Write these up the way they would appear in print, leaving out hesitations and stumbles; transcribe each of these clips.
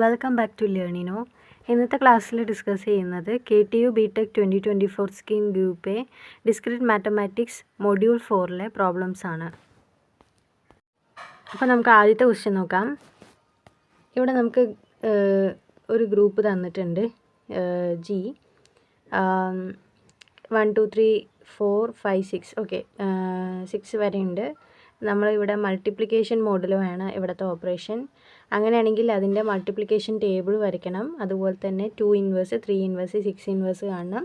Welcome back to Learnino. ഇന്നത്തെ ക്ലാസ്സിൽ discuss ചെയ്യുന്നത് KTU BTech 2024 scheme group A discrete mathematics module 4ലെ problems ആണ്. അപ്പോൾ നമുക്ക് ആദ്യത്തെ ക്വസ്റ്റ്യൻ നോക്കാം. ഇവിടെ നമുക്ക് ഒരു ഗ്രൂപ്പ് തന്നിട്ടുണ്ട് G 1 2 3 4 5 6 ഓക്കെ 6 വരെ ഉണ്ട്. നമ്മളിവിടെ മൾട്ടിപ്ലിക്കേഷൻ മോഡിലുമാണ് ഇവിടുത്തെ ഓപ്പറേഷൻ. അങ്ങനെയാണെങ്കിൽ അതിൻ്റെ മൾട്ടിപ്ലിക്കേഷൻ ടേബിൾ വരയ്ക്കണം. അതുപോലെ തന്നെ 2 ഇൻവേഴ്സ് 3 ഇൻവേഴ്സ് 6 ഇൻവേഴ്സ് കാണണം.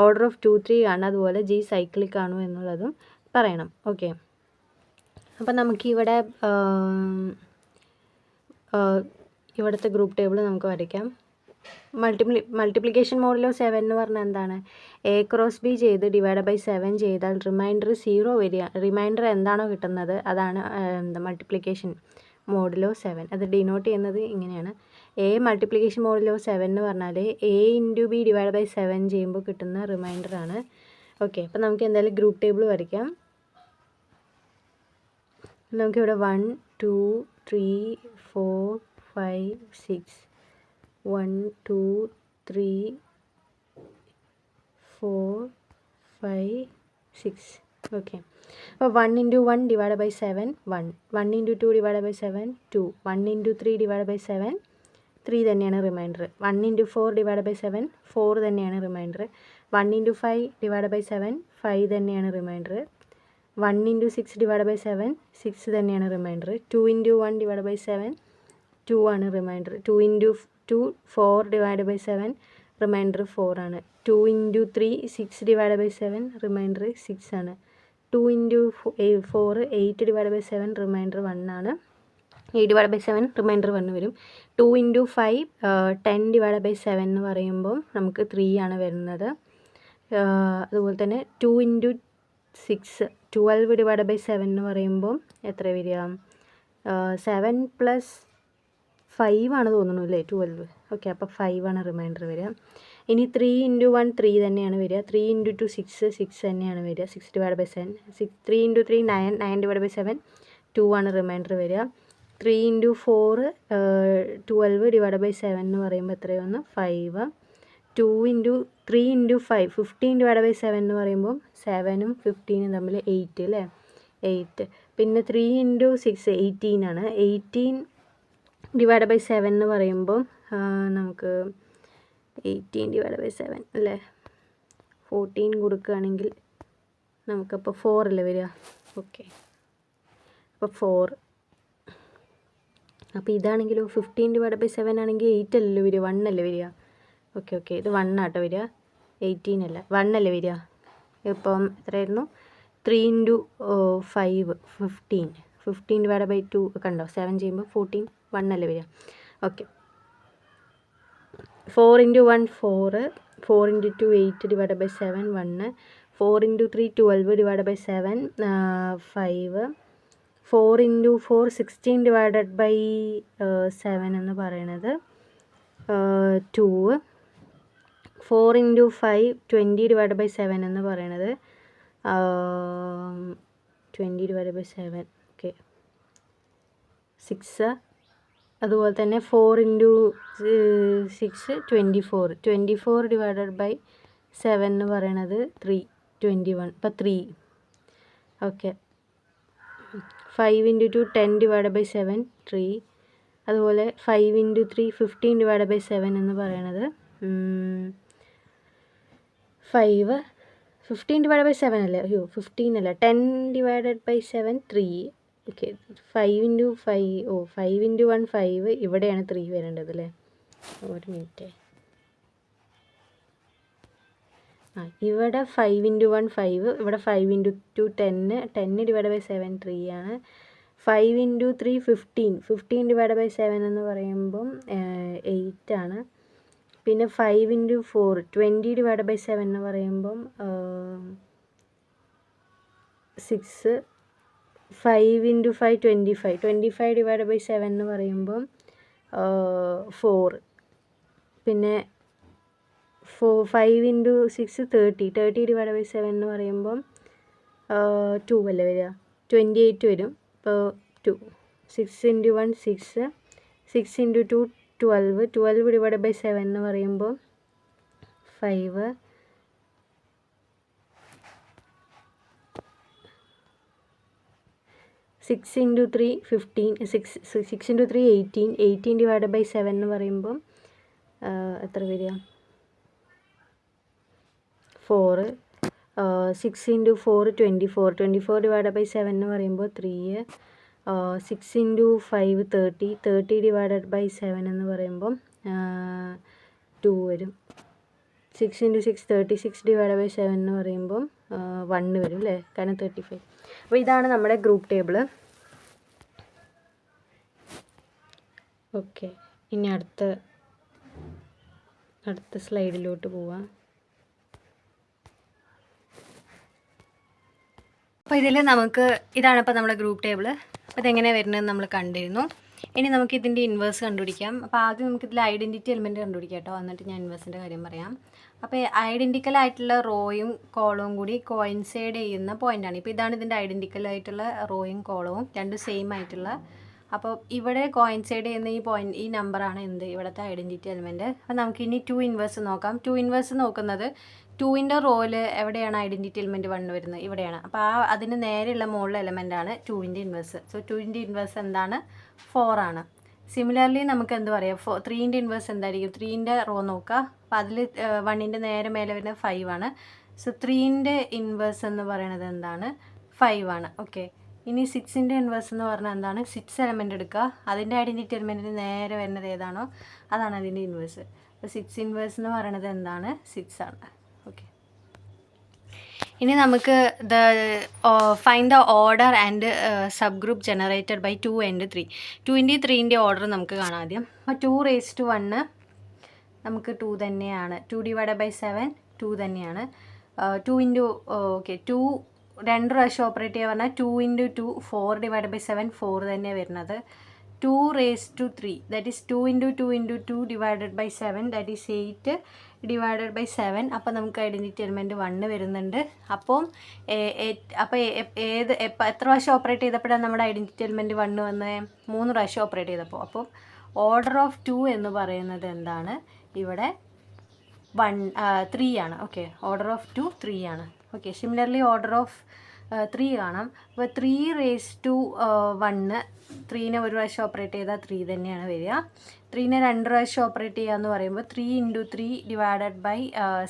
ഓർഡർ ഓഫ് 2 3 കാണണം. അതുപോലെ G സൈക്ലിക് ആണോ എന്നുള്ളതും പറയണം. ഓക്കെ, അപ്പം നമുക്കിവിടെ ഇവിടുത്തെ ഗ്രൂപ്പ് ടേബിൾ നമുക്ക് വരയ്ക്കാം. മൾട്ടിപ്ലിക്കേഷൻ മോഡിലോ 7 എന്ന് പറഞ്ഞാൽ എന്താണ്? A ക്രോസ് B ചെയ്ത് ഡിവൈഡ് ബൈ 7 ചെയ്താൽ റിമൈൻഡർ 0 വരിക. റിമൈൻഡർ എന്താണോ കിട്ടുന്നത് അതാണ് മൾട്ടിപ്ലിക്കേഷൻ മോഡിലോ 7. അത് ഡിനോട്ട് ചെയ്യുന്നത് ഇങ്ങനെയാണ്. A മൾട്ടിപ്ലിക്കേഷൻ മോഡിലോ 7 എന്ന് പറഞ്ഞാൽ A into B divide by 7 ചെയ്യുമ്പോൾ കിട്ടുന്ന റിമൈൻഡർ ആണ്. ഓക്കെ, അപ്പോൾ നമുക്ക് എന്തായാലും ഗ്രൂപ്പ് ടേബിൾ വരയ്ക്കാം. നമുക്കിവിടെ 1 2 3 4 5 6 1 2 3 4 5 6 ഓക്കെ. അപ്പോൾ 1 into 1 divide by 7 1 1 into 2 divide by 7 2 1 into 3 divide by 7 3 തന്നെയാണ് റിമൈൻഡർ. 1 ഇൻറ്റു 4 ഡിവൈഡ് ബൈ 7 4 തന്നെയാണ് റിമൈൻഡർ. 1 ഇൻറ്റു 5 ഡിവൈഡ് ബൈ 7 5 തന്നെയാണ് റിമൈൻഡർ. 1 ഇൻറ്റു 6 ഡിവൈഡ് ബൈ 7 6 തന്നെയാണ് റിമൈൻഡർ. 2 ഇൻറ്റു 1 ഡിവൈഡ് ബൈ 7 2 ആണ് remainder. 2 into 2 4 divide by 7 remainder 4 ആണ്. 2 into 3 6 divide by 7 reminder 6 ആണ്. 2 into 4 8 divide by 7 reminder 1 ആണ്. 8 divide by 7 reminder 1 വരും. 2 into 5 10 divide by 7 എന്ന് പറയുമ്പോൾ നമുക്ക് 3 ആണ് വരുന്നത്. അതുപോലെ തന്നെ 2 ഇൻറ്റു 6 12 ഡിവൈഡ് ബൈ 7 എന്ന് പറയുമ്പോൾ എത്ര വരിക? 7 പ്ലസ് 5 ആണ് തോന്നുന്നു അല്ലേ, 12. ഓക്കെ, അപ്പോൾ 5 ആണ് റിമൈൻഡർ വരിക. ഇനി 3 ഇൻറ്റു 1 3 തന്നെയാണ് വരിക. 3 ഇൻറ്റു 2 6 തന്നെയാണ് വരിക. 6 divide by 7 3 into 3 9 divide by 7 2 ആണ് റിമൈൻഡർ വരിക. 3 ഇൻറ്റു 4 12 ഡിവൈഡ് ബൈ 7 എന്ന് പറയുമ്പോൾ എത്രയാണ്? 5. 2 ഇൻറ്റു 3 ഇൻറ്റു 5 15 ഡിവൈഡ് ബൈ 7 എന്ന് പറയുമ്പോൾ 7ഉം 15ഉം തമ്മിൽ 8 അല്ലേ, 8. പിന്നെ 3 ഇൻറ്റു 6 18 ആണ്. 18 ഡിവൈഡ് ബൈ 7 എന്ന് പറയുമ്പോൾ നമുക്ക് 18 ഡിവൈഡ് ബൈ 7 അല്ലേ, 14 കൊടുക്കുകയാണെങ്കിൽ നമുക്കപ്പോൾ 4 അല്ലേ വരിക. ഓക്കെ, അപ്പോൾ 4. അപ്പോൾ ഇതാണെങ്കിലോ 15 ഡിവൈഡ് ബൈ 7 ആണെങ്കിൽ 8 അല്ലല്ലോ വരിക, 1 അല്ലേ വരിക. ഓക്കെ ഓക്കെ, ഇത് 1 ആട്ടോ വരിക, 18 അല്ല, 1 അല്ലേ വരിക. ഇപ്പം എത്രയായിരുന്നു? 3 ഇൻറ്റു 5 15 ഡിവൈഡ് ബൈ 2 കണ്ടോ, 7 ചെയ്യുമ്പോൾ 14 1 അല്ലേ വരിക. Okay, 4 into 1 4 4 into 2 8 divide by 7 1 4 into 3 12 divide by 7 5 4 into 4 16 divided by 7 എന്ന് പറയണത് 2 4 ഇൻറ്റു 5 20 ഡിവൈഡ് ബൈ 7 എന്ന് പറയണത് 20 ഡിവൈഡ് ബൈ 7 ഓക്കെ 6. അതുപോലെ തന്നെ 4 ഇൻറ്റു 6 24 ഡിവൈഡഡ് ബൈ 7 എന്ന് പറയണത് 3 21 അപ്പോൾ 3. Okay, 5 into 2 10 divide by 7 3. അതുപോലെ 5 ഇൻറ്റു 3 15 ഡിവൈഡ് ബൈ 7 എന്ന് പറയണത് 5 15 ഡിവൈഡ് ബൈ 7 അല്ലേ, അയ്യോ 15 അല്ല, 10 divided by 7 3. Okay, 5 into 5 into 1 5 ഇവിടെയാണ് 3 വരേണ്ടത് അല്ലേ. ഒരു മിനിറ്റ്, ഇവിടെ 5 ഇൻറ്റു 1 5, ഇവിടെ 5 ഇൻറ്റു 2 10 ഡിവൈഡ് ബൈ 7 3 ആണ്. 5 ഇൻറ്റു 3 15 ഡിവൈഡ് ബൈ 7 എന്ന് പറയുമ്പം 8 ആണ്. പിന്നെ 5 ഇൻറ്റു 4 20 ഡിവൈഡ് ബൈ 7 എന്ന് പറയുമ്പം 6. 5 ഇൻറ്റു 5 25 ഡിവൈഡ് ബൈ 7 എന്ന് പറയുമ്പം 4. പിന്നെ 5 ഇൻറ്റു 6 30 ഡിവൈഡ് ബൈ 7 എന്ന് പറയുമ്പം 2 അല്ലേ വരിക, 28 വരും. അപ്പോൾ 2 6 ഇൻറ്റു 1 6 6 ഇൻറ്റു 2 12 ഡിവൈഡഡ് ബൈ 7 എന്ന് പറയുമ്പോൾ 5. 6 into 3 15. 6 into 3 18. 18 ഡിവൈഡഡ് ബൈ 7 എന്ന് പറയുമ്പോൾ എത്ര വരിക? 4. 6 into 4 24. 24 ഡിവൈഡഡ് ബൈ 7 എന്ന് പറയുമ്പോൾ 3. 6 into 5 30. 30 ഡിവൈഡഡ് ബൈ 7 എന്ന് പറയുമ്പം 2 വരും. 6 into 6 36 ഡിവൈഡഡ് ബൈ 7 എന്ന് പറയുമ്പം 1 വരും അല്ലേ, കാരണം 35. അപ്പോൾ ഇതാണ് നമ്മുടെ ഗ്രൂപ്പ് ടേബിൾ. ഓക്കെ, ഇനി അടുത്ത സ്ലൈഡിലോട്ട് പോവാം. അപ്പോൾ ഇതിൽ ഇതാണ് ഇപ്പോൾ നമ്മുടെ ഗ്രൂപ്പ് ടേബിൾ. അപ്പോൾ ഇതെങ്ങനെ വരുന്നതെന്ന് നമ്മൾ കണ്ടിരുന്നു. ഇനി നമുക്ക് ഇതിൻ്റെ ഇൻവേഴ്സ് കണ്ടുപിടിക്കാം. അപ്പോൾ ആദ്യം നമുക്കിതിൽ ഐഡൻറ്റിറ്റി എലിമെൻറ്റ് കണ്ടുപിടിക്കാം കേട്ടോ, എന്നിട്ട് ഞാൻ ഇൻവേഴ്സിൻ്റെ കാര്യം പറയാം. അപ്പോൾ ഐഡൻറ്റിക്കൽ ആയിട്ടുള്ള റോയും കോളവും കൂടി കോയിൻസൈഡ് ചെയ്യുന്ന പോയിൻ്റാണ്. ഇപ്പോൾ ഇതാണ് ഇതിൻ്റെ ഐഡൻറ്റിക്കൽ ആയിട്ടുള്ള റോയും കോളവും രണ്ടും സെയിം ആയിട്ടുള്ള. അപ്പോൾ ഇവിടെ കോയിൻസൈഡ് ചെയ്യുന്ന ഈ നമ്പറാണ് ഇവിടുത്തെ ഐഡൻറ്റിറ്റി എലിമെൻറ്റ്. അപ്പോൾ നമുക്കിനി 2 ഇൻവേഴ്സ് നോക്കാം. 2 ഇൻവേഴ്സ് നോക്കുന്നത് 2ൻ്റെ റോയിൽ എവിടെയാണ് ഐഡൻറ്റിറ്റി എലിമെൻറ്റ് 1 വരുന്നത്? ഇവിടെയാണ്. അപ്പോൾ അതിന് നേരെയുള്ള മുകളിലെ എലിമെൻറ്റാണ് 2ൻ്റെ ഇൻവേഴ്സ്. സോ 2ൻ്റെ ഇൻവേഴ്സ് എന്താണ്? 4 ആണ്. സിമിലർലി നമുക്ക് എന്ത് പറയാം? 3ൻ്റെ ഇൻവേഴ്സ് എന്തായിരിക്കും? 3ൻ്റെ റോ നോക്കുക. അപ്പോൾ അതിൽ 1ൻ്റെ നേരെ മേലെ വരുന്നത് 5 ആണ്. സോ 3ൻ്റെ ഇൻവേഴ്സ് എന്ന് പറയുന്നത് എന്താണ്? 5 ആണ്. ഓക്കെ, ഇനി 6ൻ്റെ ഇൻവേഴ്സ് എന്ന് പറഞ്ഞാൽ എന്താണ്? 6 എലിമെൻറ്റ് എടുക്കുക, അതിൻ്റെ ഐഡൻറ്റിറ്റി എലിമെൻറ്റിന് നേരെ വരുന്നത് ഏതാണോ അതാണ് അതിൻ്റെ ഇൻവേഴ്സ്. അപ്പോൾ 6 ഇൻവേഴ്സ് എന്ന് പറയുന്നത് എന്താണ്? 6 ആണ്. ഓക്കെ, ഇനി നമുക്ക് find the order and subgroup generated by 2 and 3. 2ൻ്റെ 3ൻ്റെ ഓർഡർ നമുക്ക് കാണാം ആദ്യം. അപ്പോൾ 2 raised to 1 നമുക്ക് 2 തന്നെയാണ്. 2 ഡിവൈഡഡ് ബൈ 7 2 തന്നെയാണ്. 2 ഇൻറ്റു 2 2 പ്രാവശ്യം ഓപ്പറേറ്റ് ചെയ്യുക പറഞ്ഞാൽ 2 into 2 4 ഡിവൈഡഡ് ബൈ 7 4 തന്നെയാണ് വരുന്നത്. 2 raised to 3 that is 2 into 2 into 2 divided by 7 that is 8 divided by 7. അപ്പോൾ നമുക്ക് ഐഡൻറ്റിറ്റി എലിമെൻറ്റ് 1 വരുന്നുണ്ട്. അപ്പോൾ എത്ര പ്രാവശ്യം ഓപ്പറേറ്റ് ചെയ്തപ്പോഴാണ് നമ്മുടെ ഐഡൻറ്റിറ്റി എലിമെൻറ്റ് 1 വന്നത്? 3 പ്രാവശ്യം ഓപ്പറേറ്റ് ചെയ്തപ്പോൾ. അപ്പോൾ ഓർഡർ ഓഫ് 2 എന്ന് പറയുന്നത് എന്താണ്? ഇവിടെ 3 ആണ്. ഓക്കെ, ഓർഡർ ഓഫ് 2 3 ആണ്. ഓക്കെ, സിമിലർലി ഓർഡർ ഓഫ് 3 കാണാം. അപ്പോൾ 3 raised to 1 3നെ ഒരു പ്രാവശ്യം ഓപ്പറേറ്റ് ചെയ്താൽ 3 തന്നെയാണ് വരിക. 3നെ 2 പ്രാവശ്യം ഓപ്പറേറ്റ് ചെയ്യുക എന്ന് പറയുമ്പോൾ 3 into 3 divided by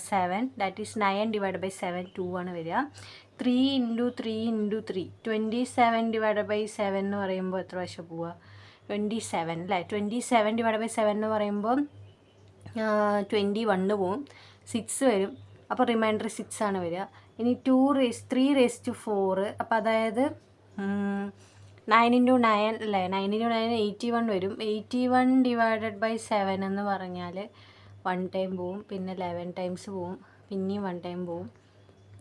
7 that is 9 divided by 7 2 ആണ് വരിക. 3 into 3 into 3 27 ഡിവൈഡഡ് ബൈ 7 എന്ന് പറയുമ്പോൾ എത്ര പ്രാവശ്യം പോവുക? 27 അല്ലേ. 27 ഡിവൈഡഡ് ബൈ 7 എന്ന് പറയുമ്പോൾ 21 പോവും, 6 വരും. അപ്പോൾ റിമൈൻഡർ 6 ആണ് വരിക. ഇനി 3 raised to 4 അപ്പോൾ അതായത് 9 into 9 അല്ലേ, 9 into 9 81 വരും. 81 ഡിവൈഡഡ് ബൈ 7 എന്ന് പറഞ്ഞാൽ 1 ടൈം പോവും, പിന്നെ 11 ടൈംസ് പോവും, പിന്നെയും 1 ടൈം പോവും.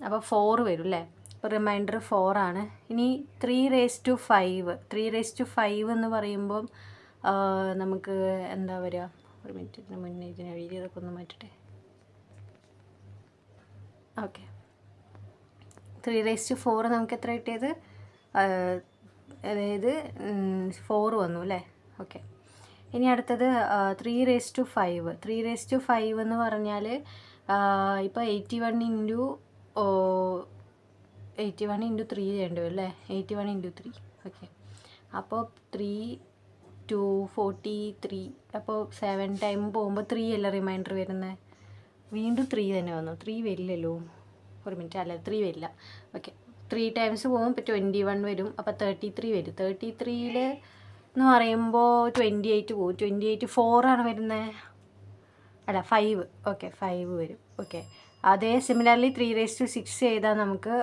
അപ്പോൾ 4 വരും അല്ലേ. അപ്പോൾ റിമൈൻഡർ 4 ആണ്. ഇനി 3 raised to 5 3 raised to 5 എന്ന് പറയുമ്പം നമുക്ക് എന്താ വരിക? ഒരു മിനിറ്റിന് മുന്നേ ഇതിന് എഴുതിയതൊക്കെ ഒന്ന് മാറ്റട്ടെ. ഓക്കെ, 3 raised to 4 നമുക്ക് എത്ര കിട്ടിയത്? അതായത് 4 വന്നു അല്ലേ. ഓക്കെ, ഇനി അടുത്തത് 3 raised to 5 3 raised to 5 എന്ന് പറഞ്ഞാൽ ഇപ്പോൾ 81 into 3 ചെയ്യേണ്ടി വരും അല്ലേ. 81 into 3. ഓക്കെ, അപ്പോൾ 3 2 43. അപ്പോൾ 7 ടൈം പോകുമ്പോൾ 3 അല്ല റിമൈൻഡർ വരുന്നത്. വീണ്ടും 3 തന്നെ വന്നു. 3 വരില്ലല്ലോ, ഒരു മിനിറ്റ്, അല്ല 3 വരില്ല. ഓക്കെ, 3 ടൈംസ് പോകും, ഇപ്പോൾ 21 വരും. അപ്പോൾ 33 വരും. 33ൽ എന്ന് പറയുമ്പോൾ 28 പോകും. 28 4 ആണ് വരുന്നത്, അല്ല 5. ഓക്കെ, 5 വരും. ഓക്കെ, അതേ സിമിലർലി 3 raised to 6 ചെയ്താൽ നമുക്ക്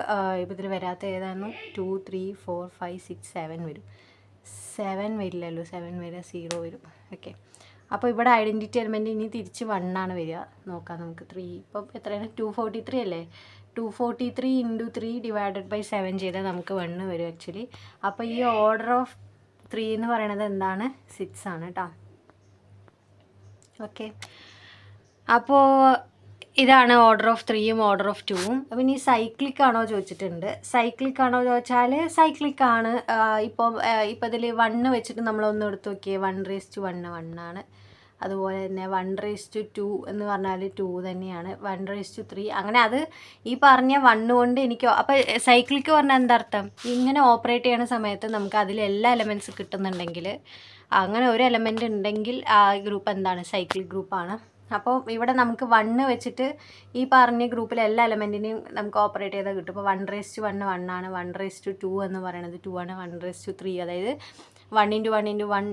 ഇപ്പോൾ ഇതിൽ വരാത്ത ഏതായിരുന്നു? 2 3 4 5 6 7 വരും. 7 വരില്ലല്ലോ, 7 വരിക 0 വരും. ഓക്കെ, അപ്പോൾ ഇവിടെ ഐഡൻറ്റിറ്റി എലിമെൻറ്റ് ഇനി തിരിച്ച് 1 ആണ് വരിക. നോക്കാം നമുക്ക്. 3 ഇപ്പം എത്രയാണ്? 243 അല്ലേ. 243 into 3 ഡിവൈഡഡ് ബൈ 7 ചെയ്താൽ നമുക്ക് 1 വരും ആക്ച്വലി. അപ്പോൾ ഈ ഓർഡർ ഓഫ് 3 എന്ന് പറയുന്നത് എന്താണ്? 6 ആണ് കേട്ടോ. ഓക്കെ, അപ്പോൾ ഇതാണ് ഓർഡർ ഓഫ് 3യും ഓർഡർ ഓഫ് 2ഉം. അപ്പം ഇനി സൈക്ലിക് ആണോ ചോദിച്ചിട്ടുണ്ട്. സൈക്ലിക് ആണോ ചോദിച്ചാൽ സൈക്ലിക് ആണ്. ഇപ്പോൾ ഇതിൽ 1 വെച്ചിട്ട് നമ്മളൊന്ന് എടുത്ത് നോക്കിയേ. 1 raised to 1 1 ആണ്. അതുപോലെ തന്നെ 1:2 എന്ന് പറഞ്ഞാൽ 2 തന്നെയാണ്. 1:3 അങ്ങനെ അത് ഈ പറഞ്ഞ 1 കൊണ്ട് എനിക്ക് അപ്പോൾ സൈക്ലിക്ക് പറഞ്ഞാൽ എന്താ അർത്ഥം? ഇങ്ങനെ ഓപ്പറേറ്റ് ചെയ്യുന്ന സമയത്ത് നമുക്ക് അതിൽ എല്ലാ എലമെൻറ്റ്സ് കിട്ടുന്നുണ്ടെങ്കിൽ, അങ്ങനെ ഒരു എലമെൻ്റ് ഉണ്ടെങ്കിൽ ആ ഗ്രൂപ്പ് എന്താണ്? സൈക്ലിക് ഗ്രൂപ്പാണ്. അപ്പോൾ ഇവിടെ നമുക്ക് 1 വെച്ചിട്ട് ഈ പറഞ്ഞ ഗ്രൂപ്പിലെ എല്ലാ എലമെൻറ്റിനെയും നമുക്ക് ഓപ്പറേറ്റ് ചെയ്താൽ കിട്ടും. ഇപ്പോൾ 1:1 1 ആണ്, 1:2 എന്ന് പറയുന്നത് 2 ആണ്, 1:3 അതായത് 1 × 1 × 1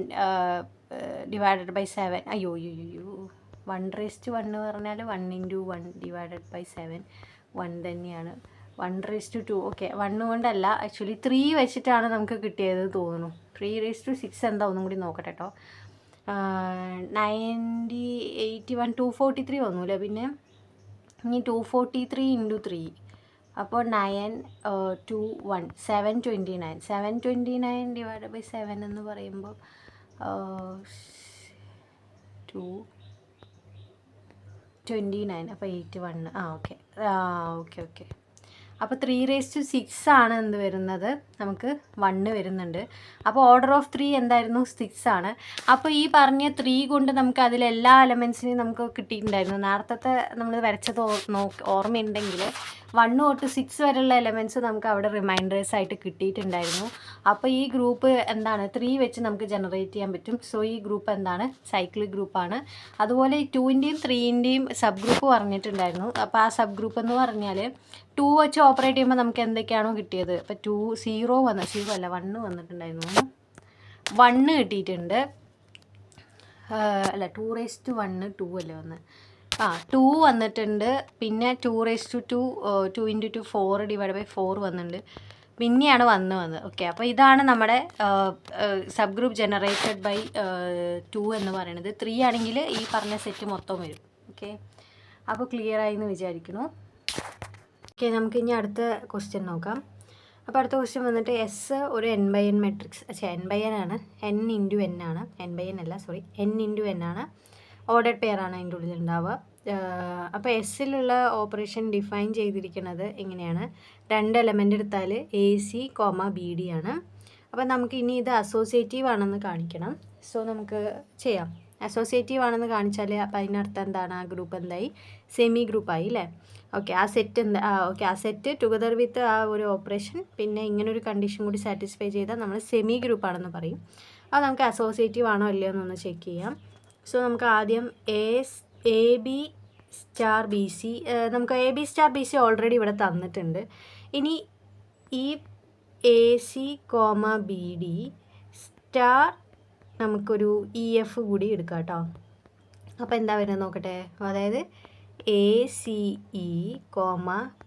ഡിവൈഡഡ് ബൈ 7. അയ്യോ 1:1 പറഞ്ഞാൽ 1 × 1 ഡിവൈഡഡ് ബൈ 7 1 തന്നെയാണ്. 1:2 ഓക്കെ 1 കൊണ്ടല്ല, ആക്ച്വലി 3 വെച്ചിട്ടാണ് നമുക്ക് കിട്ടിയത് തോന്നുന്നു. 3:6 എന്താ ഒന്നും കൂടി നോക്കട്ടെ കേട്ടോ. 81 243 വന്നൂല്ലേ. പിന്നെ ഇനി 243 × 3 അപ്പോൾ 9 2 1 729. 729 ഡിവൈഡ് ബൈ 7 എന്ന് പറയുമ്പോൾ 229 അപ്പോൾ 81. Okay okay. അപ്പോൾ 3:6 ആണ് എന്ത് വരുന്നത്? നമുക്ക് 1 വരുന്നുണ്ട്. അപ്പോൾ ഓർഡർ ഓഫ് 3 എന്തായിരുന്നു? 6 ആണ്. അപ്പോൾ ഈ പറഞ്ഞ 3 കൊണ്ട് നമുക്ക് അതിലെല്ലാ എലമെൻസിനെയും നമുക്ക് കിട്ടിയിട്ടുണ്ടായിരുന്നു. നേരത്തെ നമ്മൾ വരച്ചത് ഓർമ്മയുണ്ടെങ്കിൽ 1 തൊട്ട് 6 വരെയുള്ള എലമെൻറ്റ്സ് നമുക്ക് അവിടെ റിമൈൻഡേഴ്സ് ആയിട്ട് കിട്ടിയിട്ടുണ്ടായിരുന്നു. അപ്പോൾ ഈ ഗ്രൂപ്പ് എന്താണ്? 3 വെച്ച് നമുക്ക് ജനറേറ്റ് ചെയ്യാൻ പറ്റും. സോ ഈ ഗ്രൂപ്പ് എന്താണ്? സൈക്ലിക് ഗ്രൂപ്പാണ്. അതുപോലെ 2ൻ്റെയും 3ൻ്റെയും സബ് ഗ്രൂപ്പ് പറഞ്ഞിട്ടുണ്ടായിരുന്നു. അപ്പോൾ ആ സബ് ഗ്രൂപ്പ് എന്ന് പറഞ്ഞാൽ 2 വെച്ച് ഓപ്പറേറ്റ് ചെയ്യുമ്പോൾ നമുക്ക് എന്തൊക്കെയാണോ കിട്ടിയത്? അപ്പോൾ 0 അല്ല 1 വന്നിട്ടുണ്ടായിരുന്നു. 1 കിട്ടിയിട്ടുണ്ട്. അല്ല 2:1 2 അല്ലേ വന്ന് 2 വന്നിട്ടുണ്ട്. പിന്നെ 2:2 2 × 2 4 ഡിവൈഡ് ബൈ 4 വന്നിട്ടുണ്ട്. പിന്നെയാണ് വന്നത്. ഓക്കെ, അപ്പോൾ ഇതാണ് നമ്മുടെ സബ് ഗ്രൂപ്പ് ജനറേറ്റഡ് ബൈ 2 എന്ന് പറയുന്നത്. 3 ആണെങ്കിൽ ഈ പറഞ്ഞ സെറ്റ് മൊത്തം വരും. ഓക്കെ, അപ്പോൾ ക്ലിയർ ആയി എന്ന് വിചാരിക്കുന്നു. ഓക്കെ, നമുക്ക് ഇനി അടുത്ത ക്വസ്റ്റ്യൻ നോക്കാം. അപ്പോൾ അടുത്ത ക്വസ്റ്റ്യൻ വന്നിട്ട് എസ് ഒരു n/n മെട്രിക്സ്, n/n ആണ്, n × n ആണ്, n/n അല്ല സോറി, n × n ആണ്, ഓർഡർഡ് പെയർ ആണ് അതിൻ്റെ ഉള്ളിൽ ഉണ്ടാവുക. അപ്പോൾ എസ്സിലുള്ള ഓപ്പറേഷൻ ഡിഫൈൻ ചെയ്തിരിക്കുന്നത് ഇങ്ങനെയാണ്. 2 എലമെൻ്റ് എടുത്താൽ AC, BD ആണ്. അപ്പോൾ നമുക്ക് ഇനി ഇത് അസോസിയേറ്റീവ് ആണെന്ന് കാണിക്കണം. സോ നമുക്ക് ചെയ്യാം. അസോസിയേറ്റീവ് ആണെന്ന് കാണിച്ചാൽ അപ്പോൾ അതിനർത്ഥം എന്താണ്? ആ ഗ്രൂപ്പ് എന്തായി? സെമി ഗ്രൂപ്പായി അല്ലേ? ഓക്കെ, ആ സെറ്റ് ആ സെറ്റ് ടുഗദർ വിത്ത് ആ ഒരു ഓപ്പറേഷൻ പിന്നെ ഇങ്ങനൊരു കണ്ടീഷൻ കൂടി സാറ്റിസ്ഫൈ ചെയ്താൽ നമ്മൾ സെമി ഗ്രൂപ്പാണെന്ന് പറയും. അത് നമുക്ക് അസോസിയേറ്റീവ് ആണോ അല്ലയോ എന്നൊന്ന് ചെക്ക് ചെയ്യാം. സോ നമുക്ക് ആദ്യം AB സ്റ്റാർ BC, നമുക്ക് AB സ്റ്റാർ BC ഓൾറെഡി ഇവിടെ തന്നിട്ടുണ്ട്. ഇനി ഈ AC, BD സ്റ്റാർ നമുക്കൊരു EF കൂടി എടുക്കാം കേട്ടോ. അപ്പോൾ എന്താ വരുന്നത് നോക്കട്ടെ. അതായത് ACE,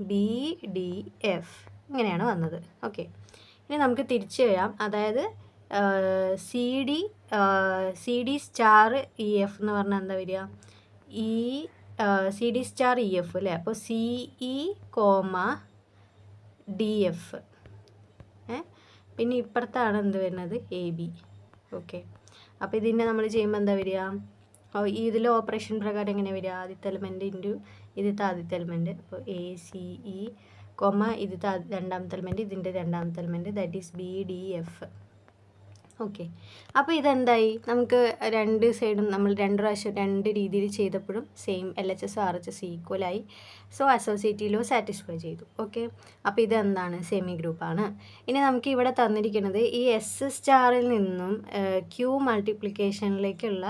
BDF ഇങ്ങനെയാണ് വന്നത്. ഓക്കെ, ഇനി നമുക്ക് തിരിച്ചു വരാം. അതായത് CD സ്റ്റാർ EF എന്ന് പറഞ്ഞാൽ എന്താ വരിക? CD സ്റ്റാർ EF അല്ലേ? അപ്പോൾ CE, DF. പിന്നെ ഇപ്പുറത്താണ് എന്ത് വരുന്നത്? AB. ഓക്കെ, അപ്പോൾ ഇതിനെ നമ്മൾ ചെയ്യുമ്പോൾ എന്താ വരിക? ഇതിൽ ഓപ്പറേഷൻ പ്രകാരം എങ്ങനെ വരിക? ആദ്യത്തെ എലമെൻറ്റ് ഇൻറ്റു ഇതിലത്തെ ആദ്യത്തെ എലമെൻറ്റ്. അപ്പോൾ ACE, ഇതിലത്തെ രണ്ടാമത്തെ എലമെൻറ്റ്, ഇതിൻ്റെ രണ്ടാമത്തെ element, that is BDF. Okay, അപ്പോൾ ഇതെന്തായി? നമുക്ക് രണ്ട് സൈഡും നമ്മൾ 2 പ്രാവശ്യം 2 രീതിയിൽ ചെയ്തപ്പോഴും സെയിം LHS RHS ഈക്വലായി. സോ അസോസിയേറ്റീവ് ലോ സാറ്റിസ്ഫൈ ചെയ്തു. ഓക്കെ, അപ്പോൾ ഇതെന്താണ്? സെമി ഗ്രൂപ്പാണ്. ഇനി നമുക്ക് ഇവിടെ തന്നിരിക്കുന്നത് ഈ S സ്റ്റാറിൽ നിന്നും Q മൾട്ടിപ്ലിക്കേഷനിലേക്കുള്ള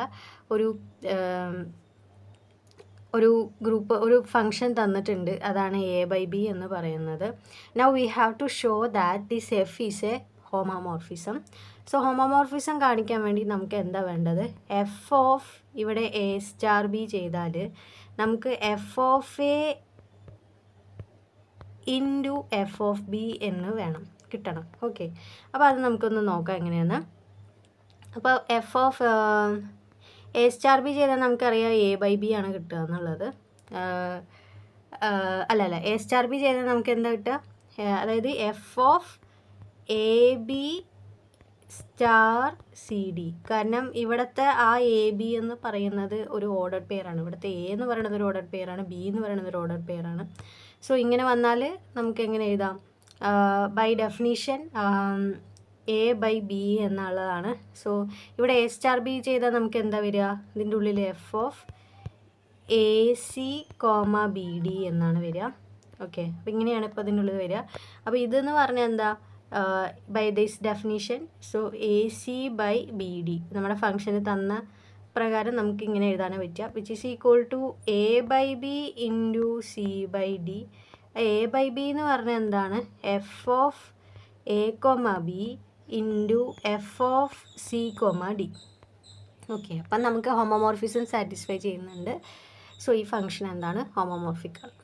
ഒരു ഗ്രൂപ്പ് ഒരു ഫംഗ്ഷൻ തന്നിട്ടുണ്ട്. അതാണ് A/B എന്ന് പറയുന്നത്. Now we have to show that this F is a homomorphism. So homomorphism കാണിക്കാൻ വേണ്ടി നമുക്ക് എന്താ വേണ്ടത്? ഇവിടെ A സ്റ്റാർ B ചെയ്താൽ നമുക്ക് FA ഇൻറ്റു FB എന്ന് കിട്ടണം. ഓക്കെ, അപ്പോൾ അത് നമുക്കൊന്ന് നോക്കാം എങ്ങനെയാണ്. അപ്പോൾ A സ്റ്റാർ B ചെയ്താൽ നമുക്കറിയാം A/B ആണ് കിട്ടുക എന്നുള്ളത്. അല്ല A സ്റ്റാർ B ചെയ്താൽ നമുക്ക് എന്താ കിട്ടുക? അതായത് FAB സ്റ്റാർ CD. കാരണം ഇവിടുത്തെ ആ AB എന്ന് പറയുന്നത് ഒരു ഓർഡർഡ് പെയറാണ്. ഇവിടുത്തെ A എന്ന് പറയുന്നത് ഒരു ഓർഡർഡ് പെയറാണ്, B എന്ന് പറയുന്നത് ഒരു ഓർഡർഡ് പെയറാണ്. സോ ഇങ്ങനെ വന്നാൽ നമുക്ക് എങ്ങനെ എഴുതാം? By definition a by b എന്നുള്ളതാണ്. സോ ഇവിടെ എ സ്റ്റാർ ബി ചെയ്താൽ നമുക്ക് എന്താ വരിക, ഇതിൻ്റെ ഉള്ളിൽ f of a c comma b d എന്നാണ് വരിക. ഓക്കെ, അപ്പോൾ ഇങ്ങനെയാണ് ഇപ്പോൾ ഇതിൻ്റെ ഉള്ളിൽ വരിക. അപ്പോൾ ഇതെന്ന് പറഞ്ഞാൽ എന്താ, by this definition, so a c by b d നമ്മുടെ ഫംഗ്ഷന് തന്ന പ്രകാരം നമുക്ക് ഇങ്ങനെ എഴുതാനാണ് പറ്റുക, which is equal to a by b into c by d. A by b എന്ന് പറഞ്ഞാൽ എന്താണ്, f of a comma b into f of c comma d. Okay, അപ്പം നമുക്ക് ഹോമോമോർഫിസം സാറ്റിസ്ഫൈ ചെയ്യുന്നുണ്ട്. സോ ഈ ഫംഗ്ഷൻ എന്താണ്, ഹോമോമോർഫിക് ആണ്.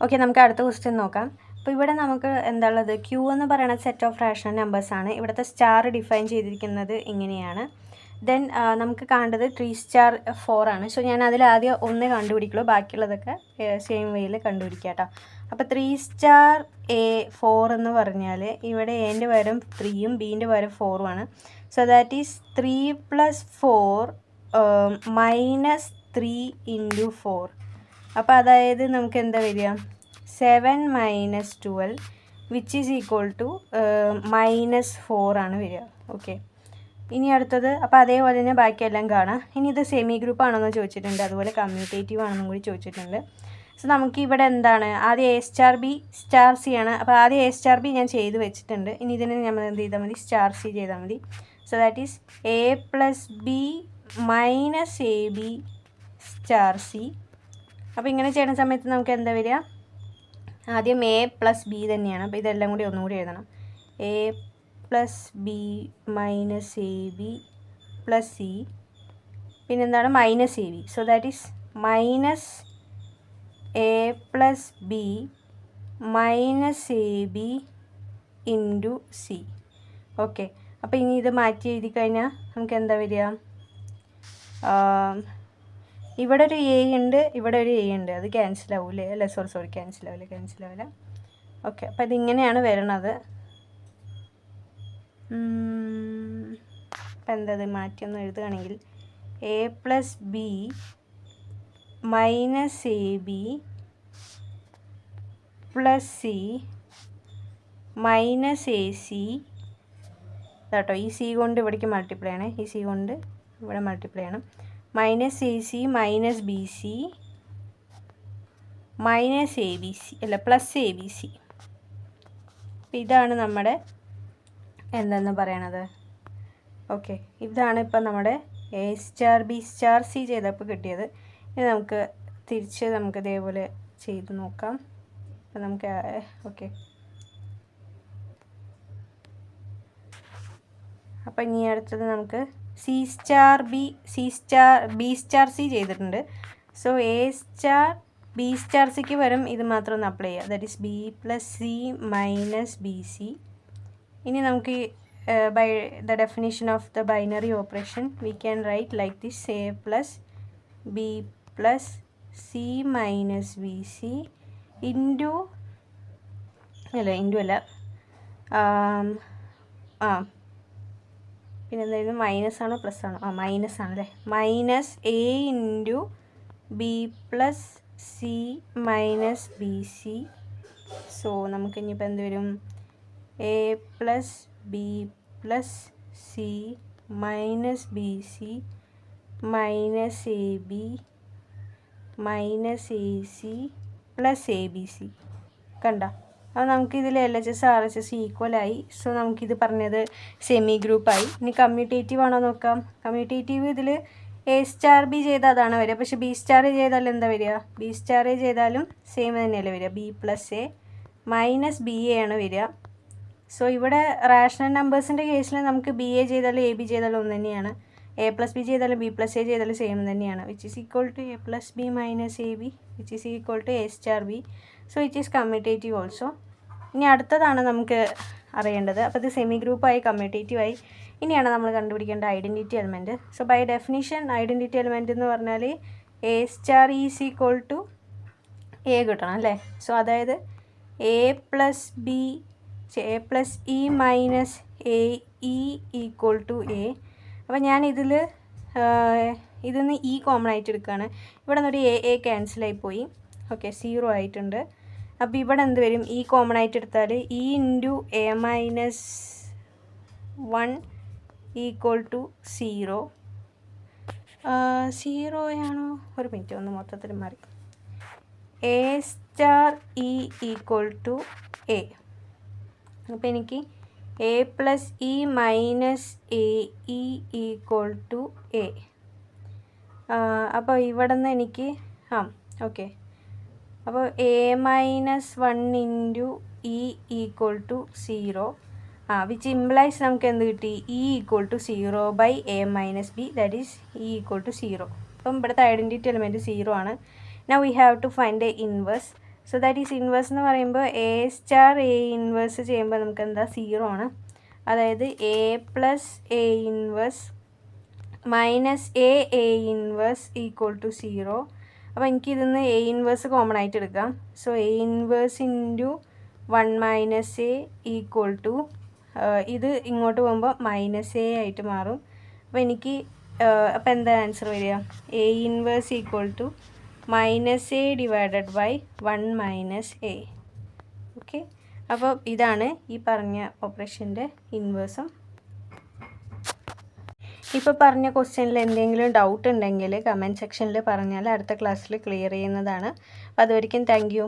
Okay, നമുക്ക് അടുത്ത ക്വസ്റ്റ്യൻ നോക്കാം. അപ്പോൾ ഇവിടെ നമുക്ക് എന്താ ഉള്ളത്, ക്യൂ എന്ന് പറയുന്ന സെറ്റ് ഓഫ് റാഷണൽ നമ്പേഴ്സാണ്. ഇവിടുത്തെ സ്റ്റാർ ഡിഫൈൻ ചെയ്തിരിക്കുന്നത് ഇങ്ങനെയാണ്. ദെൻ നമുക്ക് കാണേണ്ടത് 3 സ്റ്റാർ 4 ആണ്. സോ ഞാൻ അതിൽ ആദ്യം ഒന്ന് കണ്ടുപിടിക്കുള്ളൂ, ബാക്കിയുള്ളതൊക്കെ സെയിം വേയിൽ കണ്ടുപിടിക്കുക കേട്ടോ. അപ്പോൾ 3 സ്റ്റാർ എ 4 എന്ന് പറഞ്ഞാൽ ഇവിടെ എൻ്റെ പകരം 3യും ബീൻ്റെ പകരം 4ഉം ആണ്. So that is 3 + 4 - 3 × 4. അപ്പോൾ അതായത് നമുക്ക് എന്താ വരിക, 7 - 12 വിച്ച് ഈസ് ഈക്വൽ ടു -4 ആണ് വരിക. ഓക്കെ, ഇനി അടുത്തത്, അപ്പോൾ അതേപോലെ തന്നെ ബാക്കിയെല്ലാം കാണാം. ഇനി ഇത് സെമി ഗ്രൂപ്പ് ആണെന്ന് ചോദിച്ചിട്ടുണ്ട്, അതുപോലെ കമ്മ്യൂട്ടേറ്റീവ് ആണെന്നും കൂടി ചോദിച്ചിട്ടുണ്ട്. സോ നമുക്ക് ഇവിടെ എന്താണ്, ആദ്യം A star b star C ആണ്. അപ്പോൾ ആദ്യം എ സ്റ്റാർ ബി ഞാൻ ചെയ്ത് വെച്ചിട്ടുണ്ട്. ഇനി ഇതിന് നമ്മൾ എന്ത് ചെയ്താൽ മതി, സ്റ്റാർ സി ചെയ്താൽ മതി. So that is A + B - A B star C. അപ്പോൾ ഇങ്ങനെ ചെയ്യുന്ന സമയത്ത് നമുക്ക് എന്താ വരിക, ആദ്യം എ + ബി തന്നെയാണ്. അപ്പോൾ ഇതെല്ലാം കൂടി ഒന്നുകൂടി എഴുതണം. A + B - A B + C, പിന്നെന്താണ് -A B. So that is -A + B - A B into C. Okay, അപ്പോൾ ഇനി ഇത് മാറ്റി എഴുതി കഴിഞ്ഞാൽ നമുക്ക് എന്താ വരിക, ഇവിടെ ഒരു എ ഉണ്ട്, ഇവിടെ ഒരു എ ഉണ്ട്, അത് ക്യാൻസൽ ആവൂലേ, അല്ല സോറി ക്യാൻസൽ ആവില്ല. ഓക്കെ, അപ്പോൾ ഇതിങ്ങനെയാണ് വരണത്. അപ്പം എന്താ മാറ്റിയൊന്ന് എഴുതുകയാണെങ്കിൽ A + B - A B + c - A C കേട്ടോ. ഈ സി കൊണ്ട് ഇവിടേക്ക് മൾട്ടിപ്ലൈ ആണ്, ഈ സി കൊണ്ട് ഇവിടെ മൾട്ടിപ്ലൈ ആണ്. -A C - b C - A B C അല്ല +എ ബി സി. അപ്പം ഇതാണ് നമ്മുടെ എന്തെന്ന് പറയണത്. ഓക്കെ, ഇതാണ് ഇപ്പം നമ്മുടെ A star b star C ചെയ്തപ്പോൾ കിട്ടിയത്. ഇനി നമുക്ക് തിരിച്ച് നമുക്ക് ഇതേപോലെ ചെയ്ത് നോക്കാം. അപ്പം നമുക്ക് ഓക്കെ, അപ്പം ഇനി അടുത്തത് നമുക്ക് ബി സ്റ്റാർ സി ചെയ്തിട്ടുണ്ട്. So a star b star സിക്ക് വരും ഇത് മാത്രം ഒന്ന് അപ്ലൈ ചെയ്യുക, that is b + c - b c. ഇനി നമുക്ക് by the definition of the binary operation we can write like this, a + B + c - b c into അല്ല പിന്നെ എന്തായിരുന്നു, മൈനസ് ആണോ പ്ലസ് ആണോ, മൈനസ് ആണല്ലേ, -a into b + c - b c. So നമുക്ക് ഇനിയിപ്പോൾ എന്ത് വരും, A + B + c - b C - A B - A C + A B C. കണ്ട, അപ്പോൾ നമുക്കിതിൽ LHS RHS ഈക്വലായി. സോ നമുക്കിത് പറഞ്ഞത് സെമി ഗ്രൂപ്പായി. ഇനി കമ്മ്യൂട്ടേറ്റീവ് ആണോ നോക്കാം. കമ്മ്യൂട്ടേറ്റീവ് ഇതിൽ എ സ്റ്റാർ ബി ചെയ്താൽ അതാണ് വരിക, പക്ഷേ ബി സ്റ്റാർ എ ചെയ്താൽ എന്താ വരിക, ബി സ്റ്റാർ എ ചെയ്താലും സെയിം തന്നെയല്ലേ വരിക, ബി + എ - ബി എ ആണ് വരിക. സോ ഇവിടെ റാഷണൽ നമ്പേഴ്സിൻ്റെ കേസിൽ നമുക്ക് ബി എ ചെയ്താലും എ ബി ചെയ്താലും ഒന്ന് തന്നെയാണ്, എ + ബി ചെയ്താലും ബി + എ ചെയ്താലും സെയിം തന്നെയാണ്, which is equal to a + B - A b which is equal to a star b. So it is commutative also. ഇനി അടുത്തതാണ് നമുക്ക് അറിയേണ്ടത്. അപ്പോൾ ഇത് സെമി ഗ്രൂപ്പായി കമ്മ്യൂട്ടേറ്റീവായി. ഇനിയാണ് നമ്മൾ കണ്ടുപിടിക്കേണ്ട identity element. So by definition identity element എന്ന് പറഞ്ഞാൽ A star is equal to A കിട്ടണം അല്ലേ. സോ അതായത് A + B A + E - A E equal to A. അപ്പോൾ ഞാൻ ഇതിന്ന് ഇ കോമൺ ആയിട്ട് എടുക്കുകയാണ്. ഇവിടെ നിന്നൊരു എ ക്യാൻസലായി പോയി. ഓക്കെ, 0 ആയിട്ടുണ്ട്. അപ്പോൾ ഇവിടെ എന്ത് വരും? ഇ കോമൺ ആയിട്ട് എടുത്താൽ e into a minus 1 equal to 0. 0 ആണോ? ഒരു മിനിറ്റ്, ഒന്ന് മൊത്തത്തിൽ മാറി. A star e equal to A. അപ്പോൾ എനിക്ക് a plus e minus a E equal to A. അപ്പോൾ ഇവിടെ നിന്ന് എനിക്ക് ഓക്കെ. അപ്പോൾ a minus 1 into e equal to 0. Which implies നമുക്ക് എന്ത് കിട്ടി? E equal to 0 by a minus b, that is e equal to 0. അപ്പം ഇവിടുത്തെ ഐഡൻറ്റിറ്റി എലിമെൻറ്റ് 0 ആണ്. Now we have to find a inverse. So that is inverse എന്ന് പറയുമ്പോൾ A star A inverse ചെയ്യുമ്പോൾ നമുക്ക് എന്താ? 0 ആണ്. അതായത് a plus a inverse minus a inverse equal to 0. അപ്പോൾ എനിക്ക് ഇതിന്ന് എ ഇൻവേഴ്സ് കോമൺ ആയിട്ട് എടുക്കാം. So a inverse into 1 minus a equal to ഇത് ഇങ്ങോട്ട് പോകുമ്പോൾ മൈനസ് എ ആയിട്ട് മാറും. അപ്പോൾ എനിക്ക് അപ്പോൾ എന്താ ആൻസർ വരിക? A inverse equal to minus a divided by 1 minus a. Okay. അപ്പോൾ ഇതാണ് ഈ പറഞ്ഞ ഓപ്പറേഷൻ്റെ ഇൻവേഴ്സും. ഇപ്പോൾ പറഞ്ഞ ക്വസ്റ്റ്യനിൽ എന്തെങ്കിലും ഡൗട്ട് ഉണ്ടെങ്കിൽ കമൻറ്റ് സെക്ഷനിൽ പറഞ്ഞാൽ അടുത്ത ക്ലാസ്സിൽ ക്ലിയർ ചെയ്യുന്നതാണ്. അപ്പോൾ അതുവരെയ്ക്കും താങ്ക് യു.